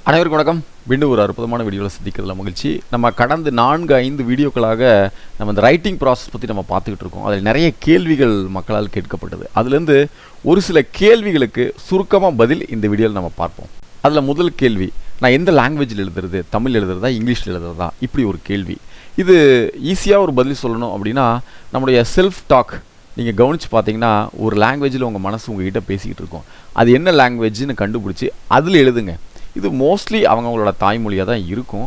அனைவருக்கும் வணக்கம். மீண்டும் ஒரு அற்புதமான வீடியோவில் சந்திக்கிறதுல மகிழ்ச்சி. நம்ம கடந்த 4-5 வீடியோக்களாக நம்ம இந்த ரைட்டிங் ப்ராசஸ் பற்றி நம்ம பார்த்துக்கிட்டு இருக்கோம். அதில் நிறைய கேள்விகள் மக்களால் கேட்கப்பட்டது. அதுலேருந்து ஒரு சில கேள்விகளுக்கு சுருக்கமாக பதில் இந்த வீடியோவில் நம்ம பார்ப்போம். அதில் முதல் கேள்வி, நான் எந்த லாங்குவேஜில் எழுதுறது, தமிழ் எழுதுறதா இங்கிலீஷில் எழுதுறதா, இப்படி ஒரு கேள்வி. இது ஈஸியாக ஒரு பதில் சொல்லணும் அப்படின்னா நம்முடைய செல்ஃப் டாக் நீங்கள் கவனித்து பார்த்தீங்கன்னா ஒரு லாங்குவேஜில் உங்கள் மனசு உங்ககிட்ட பேசிக்கிட்டு இருக்கும். அது என்ன லாங்குவேஜ்னு கண்டுபிடிச்சி அதில் எழுதுங்க. இது மோஸ்ட்லி அவங்களோட தாய்மொழியாக தான் இருக்கும்.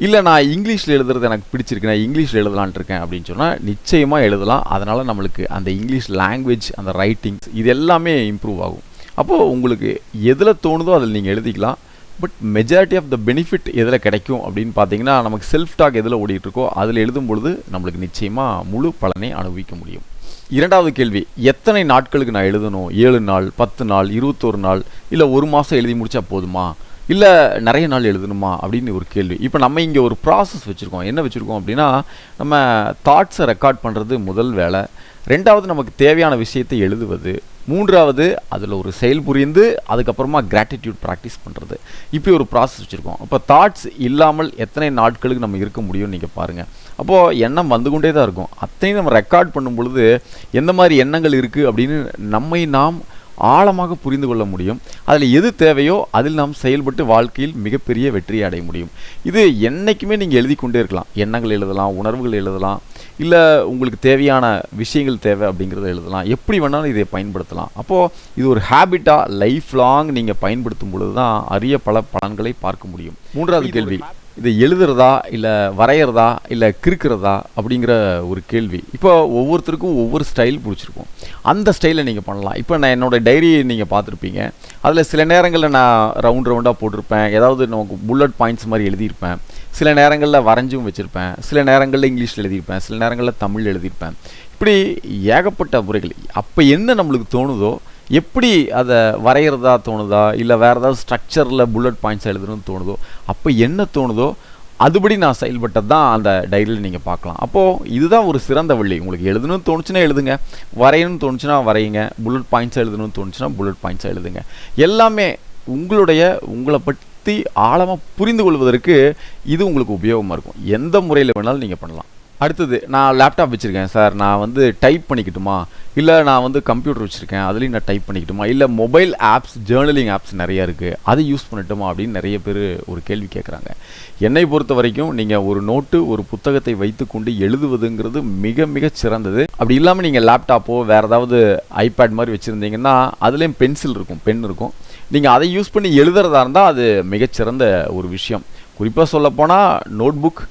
இல்லை நான் இங்கிலீஷில் எழுதுறது எனக்கு பிடிச்சிருக்கு, நான் இங்கிலீஷில் எழுதலான்ட்டு இருக்கேன் அப்படின்னு சொன்னால் நிச்சயமாக எழுதலாம். அதனால் நம்மளுக்கு அந்த இங்கிலீஷ் லாங்குவேஜ், அந்த ரைட்டிங்ஸ் இது எல்லாமே இம்ப்ரூவ் ஆகும். அப்போது உங்களுக்கு எதில் தோணுதோ அதில் நீங்கள் எழுதிக்கலாம். But majority of the benefit எதில் கிடைக்கும் அப்படின்னு பார்த்தீங்கன்னா நமக்கு செல்ஃப் டாக் எதில் ஓடிட்டுருக்கோ அதில் எழுதும் பொழுது நம்மளுக்கு நிச்சயமாக முழு பலனை அனுபவிக்க முடியும். இரண்டாவது கேள்வி, எத்தனை நாட்களுக்கு நான் எழுதணும்? 7 நாள், 10 நாள், 21 நாள், இல்லை 1 மாதம் எழுதி முடித்தா போதுமா, இல்லை நிறைய நாள் எழுதணுமா அப்படின்னு ஒரு கேள்வி. இப்போ நம்ம இங்கே ஒரு ப்ராசஸ் வச்சுருக்கோம். என்ன வச்சுருக்கோம் அப்படின்னா நம்ம தாட்ஸை ரெக்கார்ட் பண்ணுறது முதல் வேலை. ரெண்டாவது நமக்கு தேவையான விஷயத்தை எழுதுவது. மூன்றாவது அதில் ஒரு செயல் புரிந்து அதுக்கப்புறமா கிராட்டிடியூட் ப்ராக்டிஸ் பண்ணுறது. இப்படி ஒரு ப்ராசஸ் வச்சுருக்கோம். இப்போ தாட்ஸ் இல்லாமல் எத்தனை நாட்களுக்கு நம்ம இருக்க முடியும்னு நீங்கள் பாருங்கள். அப்போது எண்ணம் வந்து கொண்டே தான் இருக்கும். அத்தனையும் நம்ம ரெக்கார்ட் பண்ணும் பொழுது எந்த மாதிரி எண்ணங்கள் இருக்குது அப்படின்னு நம்மை நாம் ஆழமாக புரிந்து கொள்ள முடியும். அதில் எது தேவையோ அதில் நாம் செயல்பட்டு வாழ்க்கையில் மிகப்பெரிய வெற்றியை அடைய முடியும். இது என்றைக்குமே நீங்கள் எழுதி கொண்டே இருக்கலாம். எண்ணங்கள் எழுதலாம், உணர்வுகள் எழுதலாம், இல்லை உங்களுக்கு தேவையான விஷயங்கள் தேவை அப்படிங்கிறத எழுதலாம். எப்படி வேணாலும் இதை பயன்படுத்தலாம். அப்போது இது ஒரு ஹேபிட்டாக லைஃப் லாங் நீங்கள் பயன்படுத்தும் பொழுது தான் அரிய பல பலன்களை பார்க்க முடியும். மூன்றாவது கேள்வி, இதை எழுதுறதா இல்லை வரைகிறதா இல்லை கிறுக்கிறதா அப்படிங்கிற ஒரு கேள்வி. இப்போ ஒவ்வொருத்தருக்கும் ஒவ்வொரு ஸ்டைல் பிடிச்சிருக்கும். அந்த ஸ்டைலை நீங்கள் பண்ணலாம். இப்போ நான் என்னோடய டைரியை நீங்கள் பார்த்துருப்பீங்க. அதில் சில நேரங்களில் நான் ரவுண்டாக போட்டிருப்பேன், ஏதாவது நமக்கு புல்லட் பாயிண்ட்ஸ் மாதிரி எழுதியிருப்பேன். சில நேரங்களில் வரைஞ்சும் வச்சுருப்பேன், சில நேரங்களில் இங்கிலீஷில் எழுதியிருப்பேன், சில நேரங்களில் தமிழ் எழுதியிருப்பேன். இப்படி ஏகப்பட்ட முறைகள். அப்போ என்ன நம்மளுக்கு தோணுதோ, எப்படி அதை வரைகிறதா தோணுதா இல்லை வேறு ஏதாவது ஸ்ட்ரக்சரில் புல்லட் பாயிண்ட்ஸ் எழுதணும்னு தோணுதோ, அப்போ என்ன தோணுதோ அதுபடி நான் செயல்பட்டது தான் அந்த டைரியில் நீங்கள் பார்க்கலாம். அப்போது இதுதான் ஒரு சிறந்த வழி. உங்களுக்கு எழுதணும்னு தோணுச்சுன்னா எழுதுங்க, வரையணும்னு தோணுச்சுன்னா வரையுங்க, புல்லட் பாயிண்ட்ஸாக எழுதணும்னு தோணுச்சுன்னா புல்லட் பாயிண்ட்ஸாக எழுதுங்க. எல்லாமே உங்களை பற்றி ஆழமாக புரிந்து கொள்வதற்கு இது உங்களுக்கு உபயோகமாக இருக்கும். எந்த முறையில் வேணாலும் நீங்கள் பண்ணலாம். அடுத்தது, நான் லேப்டாப் வச்சுருக்கேன் சார், நான் வந்து டைப் பண்ணிக்கிட்டுமா, இல்லை நான் வந்து கம்ப்யூட்டர் வச்சுருக்கேன் அதுலேயும் நான் டைப் பண்ணிக்கிட்டுமா, இல்லை மொபைல் ஆப்ஸ், ஜேர்னலிங் ஆப்ஸ் நிறையா இருக்குது அதை யூஸ் பண்ணட்டுமா அப்படின்னு நிறைய பேர் ஒரு கேள்வி கேட்குறாங்க. என்னை பொறுத்த வரைக்கும் நீங்கள் ஒரு நோட்டு, ஒரு புத்தகத்தை வைத்துக்கொண்டு எழுதுவதுங்கிறது மிக மிக சிறந்தது. அப்படி இல்லாமல் நீங்கள் லேப்டாப்போ வேறு ஏதாவது ஐபேட் மாதிரி வச்சுருந்தீங்கன்னா அதுலேயும் பென்சில் இருக்கும், பென் இருக்கும். நீங்கள் அதை யூஸ் பண்ணி எழுதுறதா இருந்தால் அது மிகச்சிறந்த ஒரு விஷயம். குறிப்பாக சொல்லப்போனால் நோட் புக்,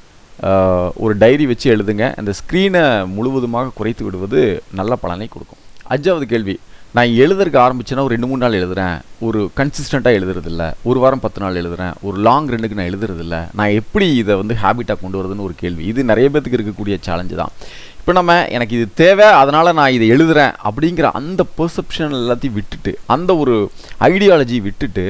ஒரு டைரி வச்சு எழுதுங்க. அந்த ஸ்க்ரீனை முழுவதுமாக குறைத்து விடுவது நல்ல பலனை கொடுக்கும். 5வது கேள்வி, நான் எழுதுறதுக்கு ஆரம்பிச்சேன்னா ஒரு 2-3 நாள் எழுதுகிறேன், ஒரு கன்சிஸ்டண்ட்டாக எழுதுறதில்ல, ஒரு வாரம் 10 நாள் எழுதுகிறேன், ஒரு லாங் ரன்னுக்கு நான் எழுதுறதில்ல, நான் எப்படி இதை வந்து ஹேபிட்டாக கொண்டு வரதுன்னு ஒரு கேள்வி. இது நிறைய பேருக்கு இருக்கக்கூடிய சேலஞ்சு தான். இப்போ எனக்கு இது தேவை அதனால் நான் இதை எழுதுகிறேன் அப்படிங்கிற அந்த பெர்செப்ஷன் எல்லாத்தையும் விட்டுட்டு, அந்த ஒரு ஐடியாலஜி விட்டுட்டு,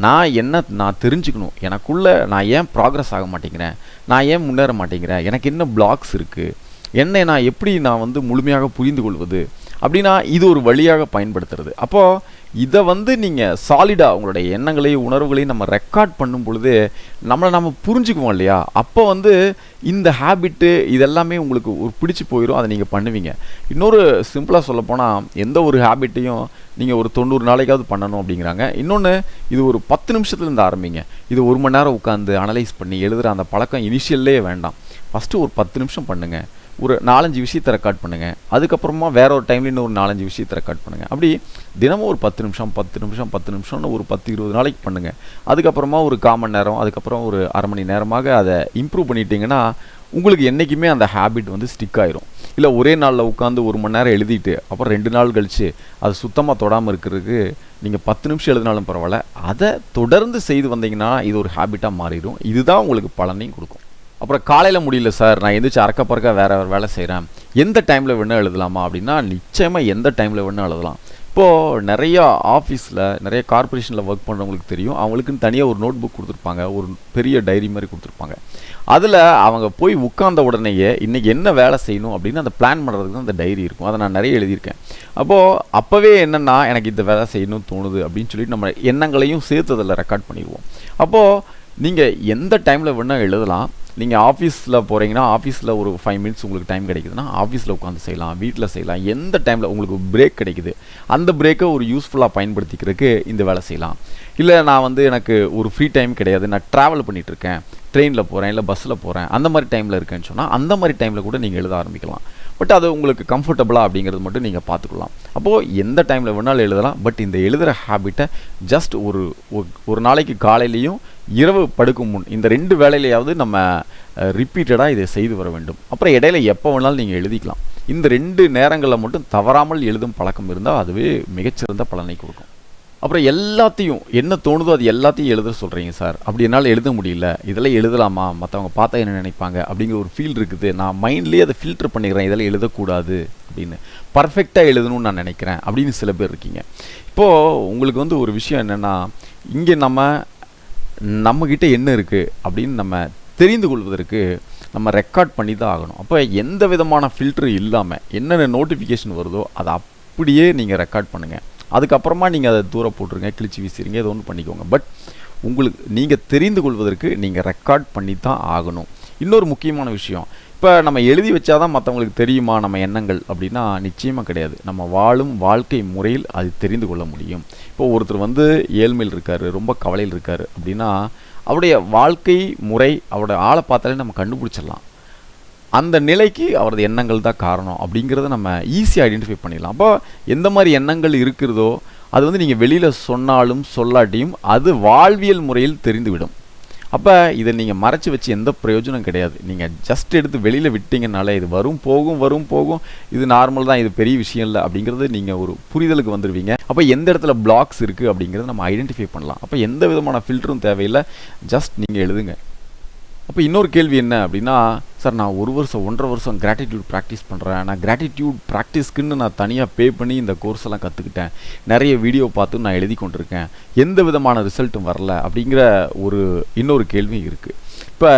நான் தெரிஞ்சுக்கணும், எனக்குள்ளே நான் ஏன் ப்ராக்ரஸ் ஆக மாட்டேங்கிறேன், நான் ஏன் முன்னேற மாட்டேங்கிறேன், எனக்கு என்ன பிளாக்ஸ் இருக்குது, நான் எப்படி நான் வந்து முழுமையாக புரிந்து கொள்வது அப்படின்னா இது ஒரு வழியாக பயன்படுத்துறது. அப்போது இதை வந்து நீங்கள் சாலிடாக உங்களுடைய எண்ணங்களையும் உணர்வுகளையும் நம்ம ரெக்கார்ட் பண்ணும் பொழுது நம்ம புரிஞ்சுக்குவோம் இல்லையா, அப்போ வந்து இந்த ஹேபிட்டு இதெல்லாமே உங்களுக்கு ஒரு பிடிச்சி போயிடும், அதை நீங்கள் பண்ணுவீங்க. இன்னொரு சிம்பிளாக சொல்லப்போனால் எந்த ஒரு ஹேபிட்டையும் நீங்கள் ஒரு 90 நாளைக்காவது பண்ணணும் அப்படிங்கிறாங்க. இன்னொன்று, இது ஒரு 10 நிமிஷத்துலேருந்து ஆரம்பிங்க. இது 1 மணி நேரம் உட்காந்து அனலைஸ் பண்ணி எழுதுகிற அந்த பழக்கம் இனிஷியல்லே வேண்டாம். ஃபஸ்ட்டு ஒரு 10 நிமிஷம் பண்ணுங்கள், ஒரு 4-5 விஷயத்தை ரெக்கார்ட் பண்ணுங்கள். அதுக்கப்புறமா வேற ஒரு டைம்ல இன்னும் ஒரு 4-5 விஷயத்தை ரெக்கார்ட் பண்ணுங்கள். அப்படி தினமும் ஒரு 10 நிமிஷம்னு ஒரு 10-20 நாளைக்கு பண்ணுங்கள். அதுக்கப்புறமா ஒரு 1/4 மணி நேரம், அதுக்கப்புறம் ஒரு அரை மணி நேரமாக அதை இம்ப்ரூவ் பண்ணிட்டீங்கன்னா உங்களுக்கு என்றைக்குமே அந்த ஹேபிட் வந்து ஸ்டிக் ஆயிரும். இல்லை ஒரே நாளில் உட்காந்து 1 மணி நேரம் எழுதிட்டு அப்புறம் 2 நாள் கழித்து அது சுத்தமாக தொடாமல் இருக்கிறதுக்கு நீங்கள் 10 நிமிஷம் எழுதினாலும் பரவாயில்ல, அதை தொடர்ந்து செய்து வந்தீங்கன்னா இது ஒரு ஹேபிட்டாக மாறிடும். இதுதான் உங்களுக்கு பலனையும் கொடுக்கும். அப்புறம் காலையில் முடியல சார், நான் எந்திரிச்சு அறக்க பறக்க வேறு வேலை செய்கிறேன், எந்த டைமில் வேணால் எழுதலாமா அப்படின்னா நிச்சயமாக எந்த டைமில் வேணால் எழுதலாம். இப்போது நிறையா ஆஃபீஸில் நிறைய கார்பரேஷனில் ஒர்க் பண்ணுறவங்களுக்கு தெரியும், அவங்களுக்குன்னு தனியாக ஒரு நோட் புக் கொடுத்துருப்பாங்க, ஒரு பெரிய டைரி மாதிரி கொடுத்துருப்பாங்க. அதில் அவங்க போய் உட்கார்ந்த உடனேயே இன்றைக்கி என்ன வேலை செய்யணும் அப்படின்னு அந்த பிளான் பண்ணுறதுக்கு தான் அந்த டைரி இருக்கும். அதை நான் நிறைய எழுதியிருக்கேன். அப்போது அப்போவே என்னென்னா எனக்கு இந்த வேலை செய்யணும்னு தோணுது அப்படின்னு சொல்லிட்டு நம்ம எண்ணங்களையும் சேர்த்து அதில் ரெக்கார்ட் பண்ணிடுவோம். அப்போது நீங்கள் எந்த டைமில் வேணால் எழுதலாம். நீங்கள் ஆஃபீஸில் போகிறீங்கன்னா ஆஃபீஸில் ஒரு 5 மினிட்ஸ் உங்களுக்கு டைம் கிடைக்குதுன்னா ஆஃபீஸில் உட்காந்து செய்யலாம், வீட்டில் செய்யலாம். எந்த டைமில் உங்களுக்கு பிரேக் கிடைக்குது அந்த பிரேக்கை ஒரு யூஸ்ஃபுல்லாக பயன்படுத்திக்கிறதுக்கு இந்த வேலை செய்யலாம். இல்லை நான் எனக்கு ஒரு ஃப்ரீ டைம் கிடையாது, நான் ட்ராவல் பண்ணிகிட்ருக்கேன், ட்ரெயினில் போகிறேன் இல்லை பஸ்ஸில் போகிறேன், அந்த மாதிரி டைமில் இருக்கேன்னு சொன்னால் அந்த மாதிரி டைமில் கூட நீங்கள் எழுத ஆரம்பிக்கலாம். பட் அது உங்களுக்கு கம்ஃபர்டபுளாக அப்படிங்கிறது மட்டும் நீங்கள் பார்த்துக்கலாம். அப்போது எந்த டைமில் வேணாலும் எழுதலாம். பட் இந்த எழுதுகிற ஹேபிட்டை ஜஸ்ட் ஒரு நாளைக்கு காலையிலையும் இரவு படுக்கும் முன் இந்த 2 வேளையிலையாவது நம்ம ரிப்பீட்டடாக இதை செய்து வர வேண்டும். அப்புறம் இடையில எப்போ வேணாலும் நீங்கள் எழுதிக்கலாம். இந்த 2 நேரங்களில் மட்டும் தவறாமல் எழுதும் பழக்கம் இருந்தால் அதுவே மிகச்சிறந்த பலனை கொடுக்கும். அப்புறம் எல்லாத்தையும் என்ன தோணுதோ அது எல்லாத்தையும் எழுத சொல்கிறீங்க சார், அப்படி என்னால் எழுத முடியல, இதெல்லாம் எழுதலாமா, மற்றவங்க பார்த்தா என்ன நினைப்பாங்க அப்படிங்கிற ஒரு ஃபீல் இருக்குது, நான் மைண்ட்லேயே அதை ஃபில்டர் பண்ணிக்கிறேன், இதெல்லாம் எழுதக்கூடாது அப்படின்னு, பர்ஃபெக்டாக எழுதணும்னு நான் நினைக்கிறேன் அப்படின்னு சில பேர் இருக்கீங்க. இப்போது உங்களுக்கு ஒரு விஷயம் என்னென்னா, இங்கே நம்மக்கிட்ட என்ன இருக்குது அப்படின்னு நம்ம தெரிந்து கொள்வதற்கு நம்ம ரெக்கார்ட் பண்ணி தான் ஆகணும். அப்போ எந்த விதமான ஃபில்டர் இல்லாமல் என்னென்ன நோட்டிஃபிகேஷன் வருதோ அதை அப்படியே நீங்கள் ரெக்கார்ட் பண்ணுங்கள். அதுக்கப்புறமா நீங்கள் அதை தூர போட்டுருங்க, கிழிச்சு வீசிடுங்க, ஏதோ ஒன்று பண்ணிக்கோங்க. பட் நீங்கள் தெரிந்து கொள்வதற்கு நீங்கள் ரெக்கார்ட் பண்ணி தான் ஆகணும். இன்னொரு முக்கியமான விஷயம், இப்போ நம்ம எழுதி வச்சாதான் மற்றவங்களுக்கு தெரியுமா நம்ம எண்ணங்கள் அப்படின்னா நிச்சயமாக கிடையாது. நம்ம வாழும் வாழ்க்கை முறையில் அது தெரிந்து கொள்ள முடியும். இப்போ ஒருத்தர் ஏழ்மையில் இருக்கார், ரொம்ப கவலையில் இருக்கார் அப்படின்னா அவருடைய வாழ்க்கை முறை, அவருடைய ஆளை பார்த்தாலே நம்ம கண்டுபிடிச்சிடலாம். அந்த நிலைக்கு அவரது எண்ணங்கள் தான் காரணம் அப்படிங்கிறத நம்ம ஈஸியாக ஐடென்டிஃபை பண்ணிடலாம். அப்போ எந்த மாதிரி எண்ணங்கள் இருக்கிறதோ அது நீங்கள் வெளியில் சொன்னாலும் சொல்லாட்டியும் அது வாழ்வியல் முறையில் தெரிந்துவிடும். அப்போ இதை நீங்கள் மறைச்சி வச்சு எந்த பிரயோஜனம் கிடையாது. நீங்கள் ஜஸ்ட் எடுத்து வெளியில் விட்டீங்கனாலே இது வரும் போகும், இது நார்மல் தான், இது பெரிய விஷயம் இல்லை அப்படிங்கிறது நீங்கள் ஒரு புரிதலுக்கு வந்துடுவீங்க. அப்போ எந்த இடத்துல பிளாக்ஸ் இருக்குது அப்படிங்கிறத நம்ம ஐடென்டிஃபை பண்ணலாம். அப்போ எந்த விதமான ஃபில்டரும் தேவையில்லை, ஜஸ்ட் நீங்கள் எழுதுங்க. அப்போ இன்னொரு கேள்வி என்ன அப்படின்னா, சார் நான் 1-1.5 வருஷம் கிராட்டிடியூட் ப்ராக்டிஸ் பண்ணுறேன், நான் கிராட்டிடியூட் ப்ராக்டிஸ்க்குன்னு நான் தனியாக பே பண்ணி இந்த கோர்ஸ் எல்லாம் கற்றுக்கிட்டேன், நிறைய வீடியோ பார்த்து நான் எழுதி கொண்டிருக்கேன், எந்த விதமான ரிசல்ட்டும் வரல அப்படிங்கிற இன்னொரு கேள்வி இருக்குது. இப்போ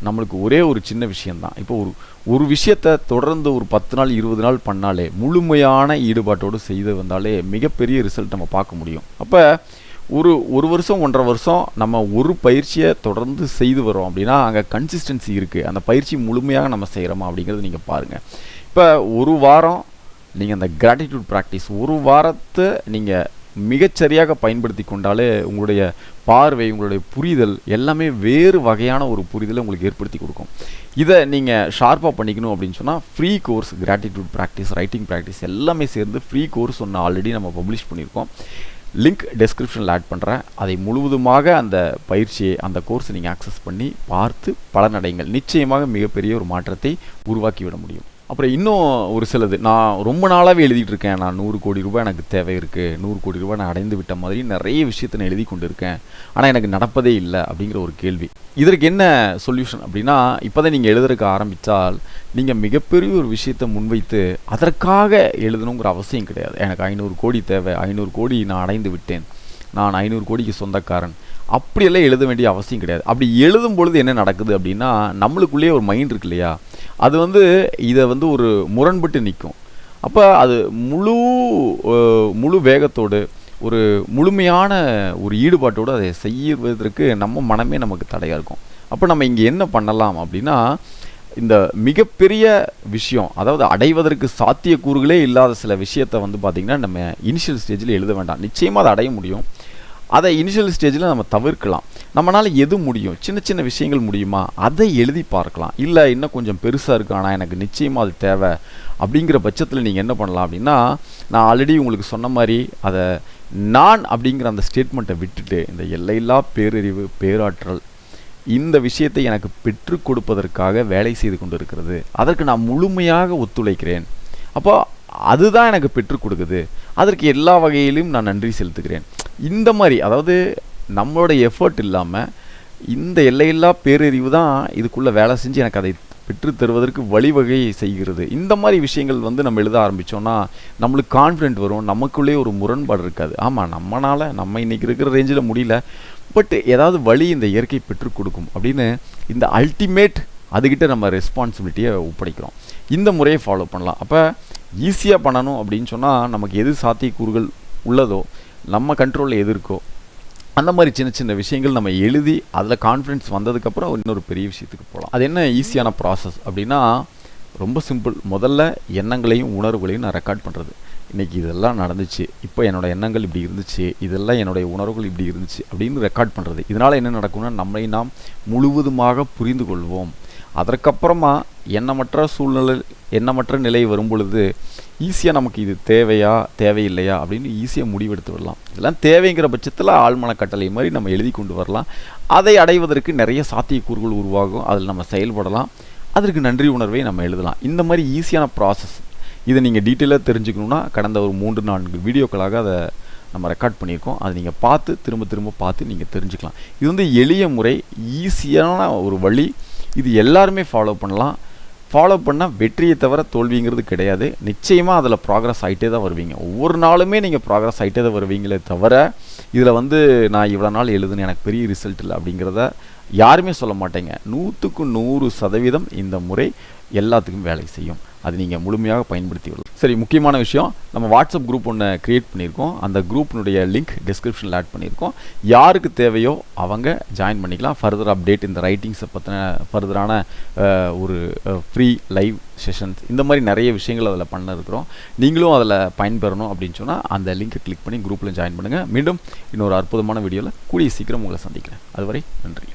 நம்மளுக்கு ஒரே ஒரு சின்ன விஷயந்தான். இப்போ ஒரு விஷயத்தை தொடர்ந்து ஒரு 10 நாள் 20 நாள் பண்ணாலே, முழுமையான ஈடுபாட்டோடு செய்து வந்தாலே மிகப்பெரிய ரிசல்ட் நம்ம பார்க்க முடியும். அப்போ ஒரு வருஷம் 1.5 வருஷம் நம்ம ஒரு பயிற்சியை தொடர்ந்து செய்து வரோம் அப்படின்னா அங்கே கன்சிஸ்டன்சி இருக்குது. அந்த பயிற்சி முழுமையாக நம்ம செய்கிறோமா அப்படிங்கிறது நீங்கள் பாருங்கள். இப்போ ஒரு வாரம் நீங்கள் அந்த கிராட்டிடியூட் ப்ராக்டிஸ் ஒரு வாரத்தை நீங்கள் மிகச்சரியாக பயன்படுத்தி கொண்டாலே உங்களுடைய பார்வை, உங்களுடைய புரிதல் எல்லாமே வேறு வகையான ஒரு புரிதலை உங்களுக்கு ஏற்படுத்தி கொடுக்கும். இதை நீங்கள் ஷார்ப்பாக பண்ணிக்கணும் அப்படின்னு சொன்னால் free course gratitude practice, writing practice எல்லாமே சேர்ந்து ஃப்ரீ கோர்ஸ் ஒன்று ஆல்ரெடி நம்ம பப்ளிஷ் பண்ணியிருக்கோம். லிங்க் டெஸ்கிரிப்ஷனில் ஆட் பண்ணுறேன். அதை முழுவதுமாக அந்த பயிற்சியை, அந்த கோர்ஸை நீங்கள் ஆக்சஸ் பண்ணி பார்த்து பலனடைங்கள். நிச்சயமாக மிகப்பெரிய ஒரு மாற்றத்தை உருவாக்கிவிட முடியும். அப்புறம் இன்னும் ஒரு சிலது, நான் ரொம்ப நாளாகவே எழுதிட்டு இருக்கேன், நான் 100 கோடி ரூபாய் எனக்கு தேவை இருக்குது, 100 கோடி ரூபாய் நான் அடைந்து விட்ட மாதிரி நிறைய விஷயத்தை நான் எழுதி கொண்டு இருக்கேன், ஆனால் எனக்கு நடப்பதே இல்லை அப்படிங்கிற ஒரு கேள்வி. இதற்கு என்ன சொல்யூஷன் அப்படின்னா, இப்போ தான் நீங்கள் எழுதுறதுக்கு ஆரம்பித்தால் நீங்கள் மிகப்பெரிய ஒரு விஷயத்தை முன்வைத்து அதற்காக எழுதணுங்கிற அவசியம் கிடையாது. எனக்கு 500 கோடி தேவை, 500 கோடி நான் அடைந்து விட்டேன், நான் 500 கோடிக்கு சொந்தக்காரன், அப்படியெல்லாம் எழுத வேண்டிய அவசியம் கிடையாது. அப்படி எழுதும் பொழுது என்ன நடக்குது அப்படின்னா, நம்மளுக்குள்ளேயே ஒரு மைண்ட் இருக்கு இல்லையா, அது இதை ஒரு முரண்பட்டு நிற்கும். அப்போ அது முழு வேகத்தோடு ஒரு முழுமையான ஒரு ஈடுபாட்டோடு அதை செய்வதற்கு நம்ம மனமே நமக்கு தடையாக இருக்கும். அப்போ நம்ம இங்கே என்ன பண்ணலாம் அப்படின்னா, இந்த மிகப்பெரிய விஷயம், அதாவது அடைவதற்கு சாத்தியக்கூறுகளே இல்லாத சில விஷயத்தை பார்த்திங்கன்னா நம்ம இனிஷியல் ஸ்டேஜில் எழுத வேண்டாம். நிச்சயமாக அதை அடைய முடியும். அதை இனிஷியல் ஸ்டேஜில் நம்ம தவிர்க்கலாம். நம்மளால் எது முடியும், சின்ன சின்ன விஷயங்கள் முடியுமா, அதை எழுதி பார்க்கலாம். இல்லை இன்னும் கொஞ்சம் பெருசாக இருக்கு, ஆனால் எனக்கு நிச்சயமாக அது தேவை அப்படிங்கிற பட்சத்தில் நீங்கள் என்ன பண்ணலாம் அப்படின்னா, நான் ஆல்ரெடி உங்களுக்கு சொன்ன மாதிரி அதை நான் அப்படிங்கிற அந்த ஸ்டேட்மெண்ட்டை விட்டுட்டு, இந்த எல்லையில்லா பேரறிவு, பேராற்றல் இந்த விஷயத்தை எனக்கு பெற்றுக் கொடுப்பதற்காக வேலை செய்து கொண்டு இருக்கிறது, அதற்கு நான் முழுமையாக ஒத்துழைக்கிறேன், அப்போ அதுதான் எனக்கு பெற்றுக் கொடுக்குது, அதற்கு எல்லா வகையிலும் நான் நன்றி செலுத்துகிறேன். இந்த மாதிரி, அதாவது நம்மளோட எஃபர்ட் இல்லாமல் இந்த எல்லையில்லா பேரறிவு தான் இதுக்குள்ளே வேலை செஞ்சு எனக்கு அதை பெற்று தருவதற்கு வழிவகை செய்கிறது. இந்த மாதிரி விஷயங்கள் வந்து நம்ம எழுத ஆரம்பித்தோன்னா நம்மளுக்கு கான்ஃபிடென்ட் வரும், நமக்குள்ளேயே ஒரு முரண்பாடு இருக்காது. ஆமாம், நம்ம இன்றைக்கி இருக்கிற ரேஞ்சில் முடியல, பட் ஏதாவது வழி இந்த இயற்கை பெற்றுக் கொடுக்கும் அப்படின்னு இந்த அல்டிமேட் அதுக்கிட்ட நம்ம ரெஸ்பான்சிபிலிட்டியை ஒப்படைக்கிறோம். இந்த முறையை ஃபாலோ பண்ணலாம். அப்போ ஈஸியாக பண்ணணும் அப்படின்னு சொன்னால் நமக்கு எது சாத்தியக்கூறுகள் உள்ளதோ, நம்ம கண்ட்ரோலில் எது இருக்கோ, அந்த மாதிரி சின்ன சின்ன விஷயங்கள் நம்ம எழுதி அதில் கான்ஃபிடென்ஸ் வந்ததுக்கப்புறம் இன்னொரு பெரிய விஷயத்துக்கு போகலாம். அது என்ன ஈஸியான ப்ராசஸ் அப்படின்னா, ரொம்ப சிம்பிள். முதல்ல எண்ணங்களையும் உணர்வுகளையும் நான் ரெக்கார்ட் பண்ணுறது. இன்றைக்கி இதெல்லாம் நடந்துச்சு, இப்போ என்னோடய எண்ணங்கள் இப்படி இருந்துச்சு, இதெல்லாம் என்னுடைய உணர்வுகள் இப்படி இருந்துச்சு அப்படின்னு ரெக்கார்ட் பண்ணுறது. இதனால் என்ன நடக்கும்னா, நம்மை நாம் முழுவதுமாக புரிந்து கொள்வோம். அதற்கப்புறமா எண்ணமற்ற நிலை வரும் பொழுது ஈஸியாக நமக்கு இது தேவையா தேவையில்லையா அப்படின்னு ஈஸியாக முடிவெடுத்து வரலாம். இதெல்லாம் தேவைங்கிற பட்சத்தில் ஆழ்மன கட்டளை மாதிரி நம்ம எழுதி கொண்டு வரலாம். அதை அடைவதற்கு நிறைய சாத்தியக்கூறுகள் உருவாகும், அதில் நம்ம செயல்படலாம். அதற்கு நன்றி உணர்வை நம்ம எழுதலாம். இந்த மாதிரி ஈஸியான ப்ராசஸ். இதை நீங்கள் டீட்டெயிலாக தெரிஞ்சுக்கணுன்னா கடந்த ஒரு 3-4 வீடியோக்களாக அதை நம்ம ரெக்கார்ட் பண்ணியிருக்கோம். அதை நீங்கள் பார்த்து திரும்ப பார்த்து நீங்கள் தெரிஞ்சுக்கலாம். இது வந்து எளிய முறை, ஈஸியான ஒரு வழி. இது எல்லாருமே ஃபாலோ பண்ணலாம். ஃபாலோ பண்ணால் வெற்றியை தவிர தோல்விங்கிறது கிடையாது. நிச்சயமாக அதில் ப்ராக்ரஸ் ஆகிட்டே தான் வருவீங்க. ஒவ்வொரு நாளுமே நீங்கள் ப்ராக்ரஸ் ஆகிட்டே தான் வருவீங்களே தவிர இதில் வந்து நான் இவ்வளோ நாள் எழுதுன்னு எனக்கு பெரிய ரிசல்ட் இல்லை அப்படிங்கிறத யாருமே சொல்ல மாட்டேங்க. 100% இந்த முறை எல்லாத்துக்கும் வேலை செய்யும். அது நீங்கள் முழுமையாக பயன்படுத்தி விடலாம். சரி, முக்கியமான விஷயம், நம்ம வாட்ஸ்அப் குரூப் ஒன்று க்ரியேட் பண்ணியிருக்கோம். அந்த குரூப்பினுடைய லிங்க் டிஸ்கிரிப்ஷனில் ஆட் பண்ணியிருக்கோம். யாருக்கு தேவையோ அவங்க ஜாயின் பண்ணிக்கலாம். ஃபர்தர் அப்டேட், இந்த ரைட்டிங்ஸை பற்றின ஃபர்தரான ஒரு ஃப்ரீ லைவ் செஷன்ஸ், இந்த மாதிரி நிறைய விஷயங்கள் அதில் பண்ண இருக்கிறோம். நீங்களும் அதில் பயன்பெறணும் அப்படின்னு சொன்னால் அந்த லிங்க்கை கிளிக் பண்ணி குரூப்பில் ஜாயின் பண்ணுங்கள். மீண்டும் இன்னொரு அற்புதமான வீடியோவில் கூடிய சீக்கிரம் உங்களை சந்திக்கிறேன். அதுவரை நன்றி.